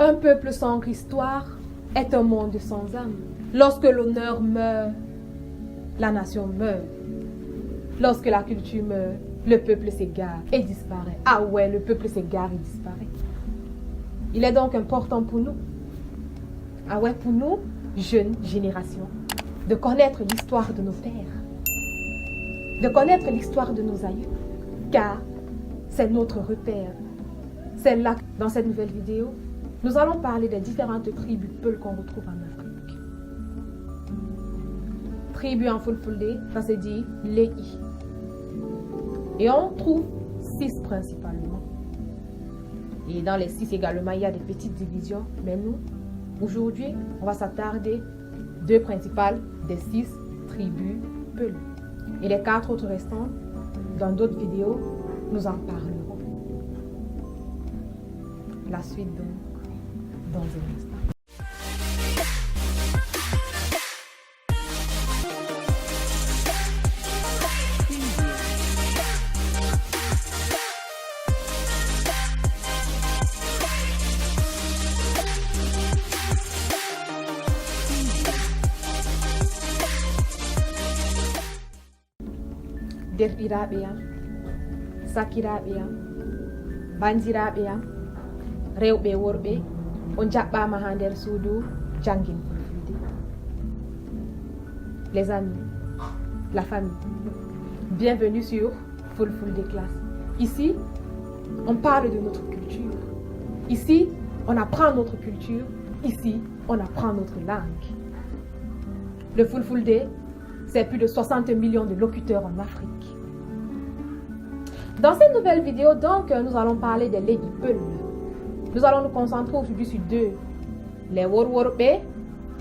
Un peuple sans histoire est un monde sans âme. Lorsque l'honneur meurt, la nation meurt. Lorsque la culture meurt, le peuple s'égare et disparaît. Ah ouais, le peuple s'égare et disparaît. Il est donc important pour nous, ah ouais, pour nous, jeunes générations, de connaître l'histoire de nos pères, de connaître l'histoire de nos aïeux, car c'est notre repère. C'est là, dans cette nouvelle vidéo, nous allons parler des différentes tribus Peul qu'on retrouve en Afrique. Tribu en Fulfulde, ça se dit Lei. Et on trouve 6 principalement. Et dans les 6 également, il y a des petites divisions. Mais nous, aujourd'hui, on va s'attarder 2 principales des 6 tribus Peul. Et les 4 autres restants, dans d'autres vidéos, nous en parlerons. La suite donc, dans un instant. Derɗiraɓe am, sakiraɓe am, bandiraɓe am, rewɓe worɓe, on jaɓɓama ha nder suudu jangin fulfulde. Les amis, la famille, bienvenue sur Fulfulde Class. Ici, on parle de notre culture. Ici, on apprend notre culture. Ici, on apprend notre langue. Le Fulfulde, c'est plus de 60 millions de locuteurs en Afrique. Dans cette nouvelle vidéo, donc, nous allons parler des Lei Peul. Nous allons nous concentrer aujourd'hui sur 2. Les Worworbe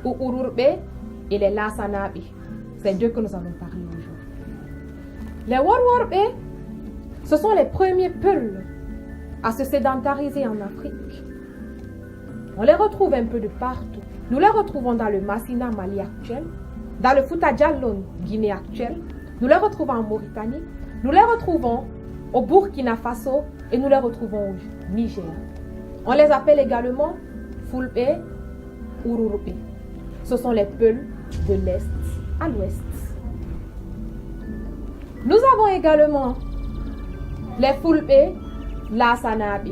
ou Ururbe et les Lasanabe. C'est 2 que nous allons parler aujourd'hui. Les Worworbe, ce sont les premiers Peul à se sédentariser en Afrique. On les retrouve un peu de partout. Nous les retrouvons dans le Massina Mali actuel, dans le Fouta Djallon Guinée actuelle, nous les retrouvons en Mauritanie, nous les retrouvons au Burkina Faso et nous les retrouvons au Niger. On les appelle également Fulbe ou Ururbe. Ce sont les Peuls de l'Est à l'Ouest. Nous avons également les Fulbe Lasanabe.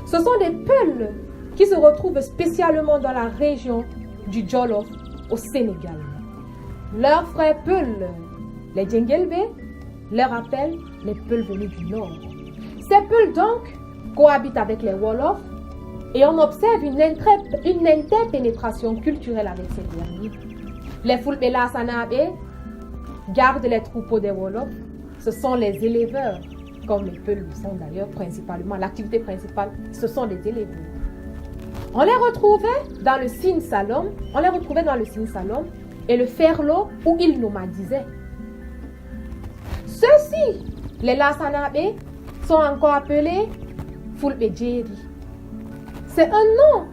Ce sont des Peuls qui se retrouvent spécialement dans la région du Jolof au Sénégal. Leurs frères Peul, les Djengelbe, leur appellent les Peuls venus du Nord. Ces Peuls donc cohabitent avec les Wolofs et on observe une interpénétration culturelle avec ces derniers. Les Fulbe Lasanabe gardent les troupeaux des Wolofs. Ce sont les éleveurs, comme les Peuls le sont d'ailleurs principalement. L'activité principale, ce sont les éleveurs. On les retrouvait dans le Sine Salom, et le Ferlo où ils nomadisaient. Ceux-ci, les Lasanabe, sont encore appelés Fulbe Djeri. C'est un nom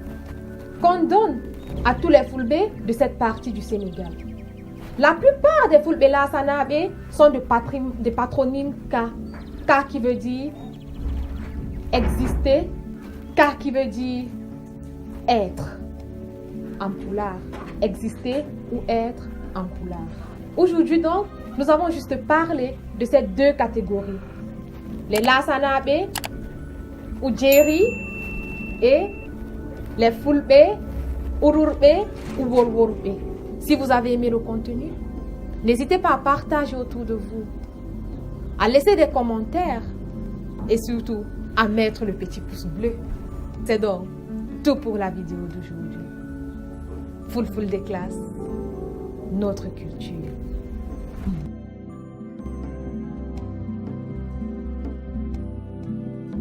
qu'on donne à tous les Fulbe de cette partie du Sénégal. La plupart des Fulbe Lasanabe sont de patronyme Ka. Ka qui veut dire exister, Ka qui veut dire être en poulard, exister ou être en poulard. Aujourd'hui donc, nous avons juste parlé de ces 2 catégories. Les Lasanabe ou Djeri et les Fulbe, Ururbe ou Worworbe. Si vous avez aimé le contenu, n'hésitez pas à partager autour de vous, à laisser des commentaires et surtout à mettre le petit pouce bleu. C'est donc tout pour la vidéo d'aujourd'hui. Fulfulde Class, notre culture.